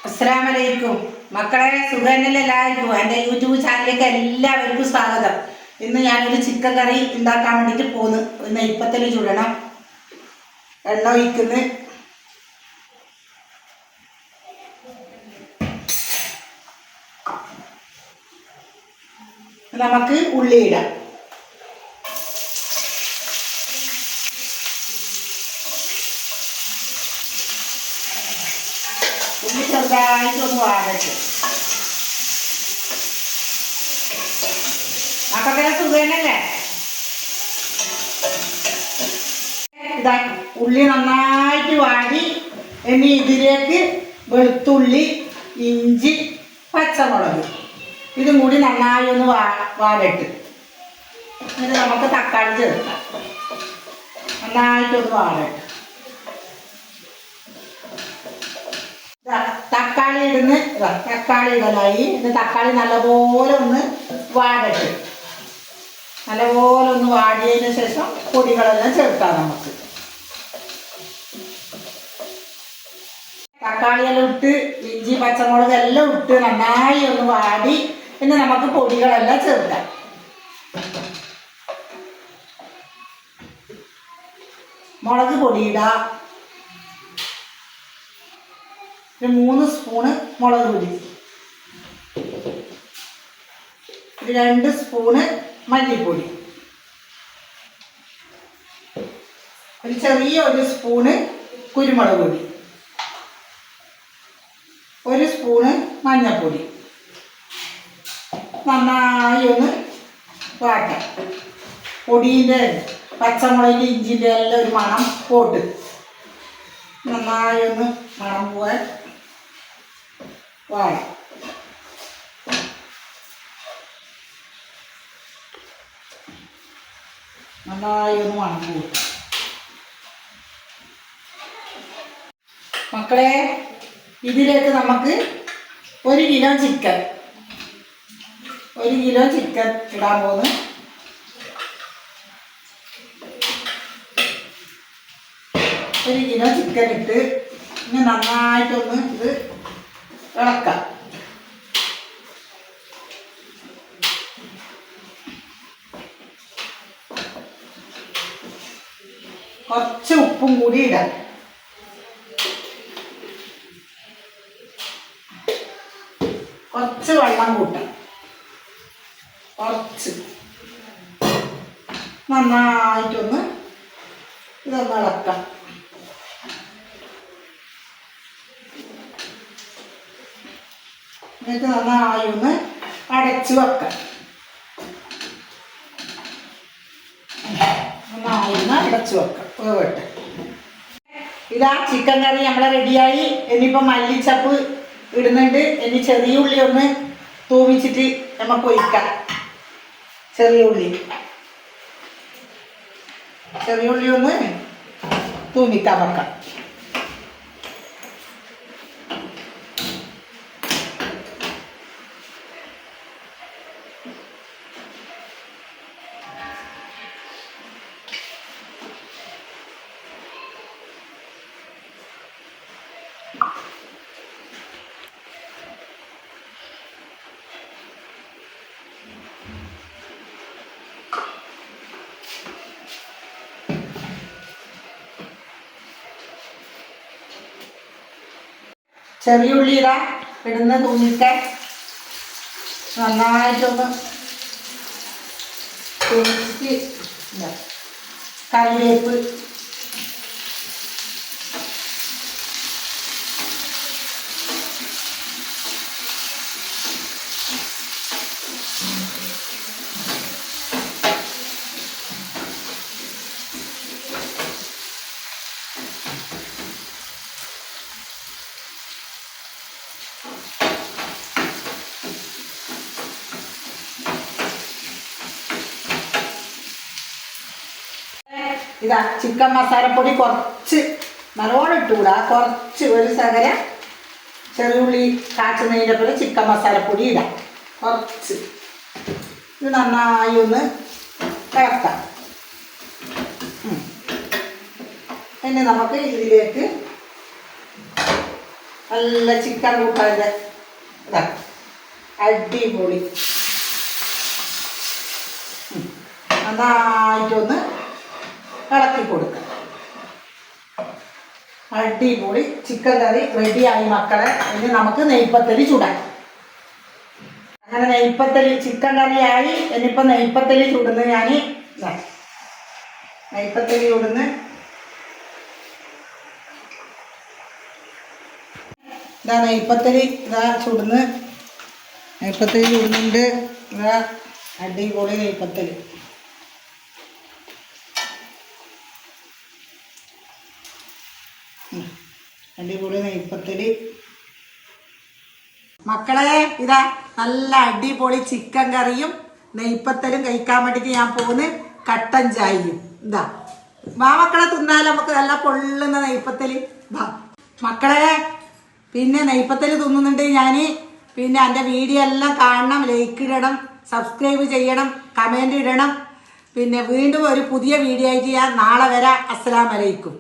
അസ്സലാമലൈക്കും മക്കളെ, സുഖന്നല്ലേ എല്ലാവർക്കും? എൻ്റെ യൂട്യൂബ് ചാനലിലേക്ക് എല്ലാവർക്കും സ്വാഗതം. ഇന്ന് ഞാനൊരു ചിക്കൻ കറി ഉണ്ടാക്കാൻ വേണ്ടിയിട്ട് പോന്ന്. നെയ്പ്പത്തിൽ ചുടണം. എണ്ണ ഒഴിക്കുന്നു. നമുക്ക് ഉള്ളി ഇടാം. ഉള്ളി ചെറുതായിട്ടൊന്ന് വാടട്ടെ. മക്കളെ സുഖനല്ലേ? ഇതാ ഉള്ളി നന്നായിട്ട് വാടി. ഇനി ഇതിലേക്ക് വെളുത്തുള്ളി, ഇഞ്ചി, പച്ചമുളക് ഇതും കൂടി നന്നായി ഒന്ന് വാടട്ട്. എന്നിട്ട് നമുക്ക് തക്കാളി ചേർക്കാം. നന്നായിട്ടൊന്ന് വാടട്ട്. തക്കാളി തക്കാളി ഇടലായി. ഇത് തക്കാളി നല്ലപോലെ ഒന്ന് വാടട്ട്. നല്ലപോലെ ഒന്ന് വാടിയതിന് ശേഷം പൊടികളെല്ലാം ചേർക്കാം. നമുക്ക് തക്കാളിയെല്ലാം ഇട്ട് ഇഞ്ചി പച്ചമുളക് എല്ലാം ഇട്ട് നന്നായി ഒന്ന് വാടി. പിന്നെ നമുക്ക് പൊടികളെല്ലാം ചേർക്കാം. മുളക് പൊടിയിടാം. 3 സ്പൂണ് മുളക് പൊടി, 2 സ്പൂണ് മല്ലിപ്പൊടി, ഒരു സ്പൂണ് കുരുമുളക് പൊടി, 1 സ്പൂണ് മഞ്ഞൾപ്പൊടി. നന്നായി ഒന്ന് വാട്ടാം. പൊടിയുടെ പച്ചമുളകിൻ്റെ ഇഞ്ചിൻ്റെ എല്ലാം ഒരു മണം പോട്ട്. നന്നായി ഒന്ന് മണം പോവാൻ വാടാം. നന്നായി ഒന്ന് മണം പോവും. മക്കളെ, ഇതിലേക്ക് നമുക്ക് 1 കിലോ ചിക്കൻ ഇടാൻ പോകുന്നു. ഒരു കിലോ ചിക്കൻ ഇട്ട് ഇനി നന്നായിട്ടൊന്ന് ഇത് ഇളക്കാം. കുറച്ച് ഉപ്പും കൂടി ഇടാം. കുറച്ച് വെള്ളം കൂട്ടാം. കുറച്ച് നന്നായിട്ടൊന്ന് ഇതൊന്ന് ഇളക്കാം. എന്നിട്ട് നന്നായി ഒന്ന് അടച്ചു വെക്കാം. നന്നായി ഒന്ന് അടച്ചു വെക്കാം. വേവട്ടെ. ഇതാ ചിക്കൻ കറി നമ്മളെ റെഡിയായി. ഇനിയിപ്പോൾ മല്ലിച്ചപ്പ് ഇടുന്നുണ്ട്. ഇനി ചെറിയ ഉള്ളി ഒന്ന് തൂമിച്ചിട്ട് നമുക്ക് ഒഴിക്കാം. ചെറിയ ഉള്ളി ഒന്ന് തൂമിക്കാൻ വെക്കാം. ചെറിയ ഉള്ളി ഇടുന്ന തൂമിക്കാൻ നന്നായിട്ടൊന്ന് തൂമിച്ച് കറിവേപ്പ്, ഇതാ ചിക്കൻ മസാലപ്പൊടി കുറച്ച് നല്ലോണം ഇട്ടുകൂടാ. കുറച്ച് ഒരു ശകലം ചെറുള്ളി കാച്ചുന്നതിൻ്റെ പോലെ ചിക്കൻ മസാലപ്പൊടി ഇടാം. കുറച്ച് ഇത് നന്നായി ഒന്ന് ഇളക്കാം. ഇനി നമുക്ക് ഇതിലേക്ക് നല്ല ചിക്കൻ കൂട്ടാൻ്റെ ഇതാ അടിപൊളി. നന്നായിട്ടൊന്ന് ഇളക്കി കൊടുക്കുക. അടിപൊളി ചിക്കൻ കറി റെഡിയായി മക്കളെ. ഇനി നമുക്ക് നെയ്പ്പത്തലി ചുടാം. അങ്ങനെ നെയ്പ്പത്തലി ചിക്കൻ കറിയായി. ഇനിയിപ്പോൾ നെയ്പ്പത്തലി ചുടുന്നു. ഞാൻ നെയ്പ്പത്തലി ചുടുന്ന് ഇതാ നെയ്പ്പത്തലി ഇതാ ചുടുന്ന്. നെയ്പ്പത്തലി ചുടുന്നുണ്ട്. ഇതാ അടിപൊളി നെയ്പ്പത്തലി. അടിപൊളി നെയ്പ്പത്തലി മക്കളെ. ഇതാ നല്ല അടിപൊളി ചിക്കൻ കറിയും നെയ്പ്പത്തലും കഴിക്കാൻ വേണ്ടിയിട്ട് ഞാൻ പോകുന്നു. കട്ടൻ ചായയും ഇതാ വാ മക്കളെ തിന്നാലും നമുക്ക് നല്ല പൊള്ളുന്ന നെയ്പ്പത്തല്. വാ മക്കളെ. പിന്നെ നെയ്പ്പത്തല് തിന്നുന്നുണ്ട് ഞാൻ. പിന്നെ എൻ്റെ വീഡിയോ എല്ലാം കാണണം, ലൈക്ക് ഇടണം, സബ്സ്ക്രൈബ് ചെയ്യണം, കമൻറ്റ് ഇടണം. പിന്നെ വീണ്ടും ഒരു പുതിയ വീഡിയോ ആയിട്ട് ഞാൻ നാളെ വരാം. അസ്സലാമു അലൈക്കും.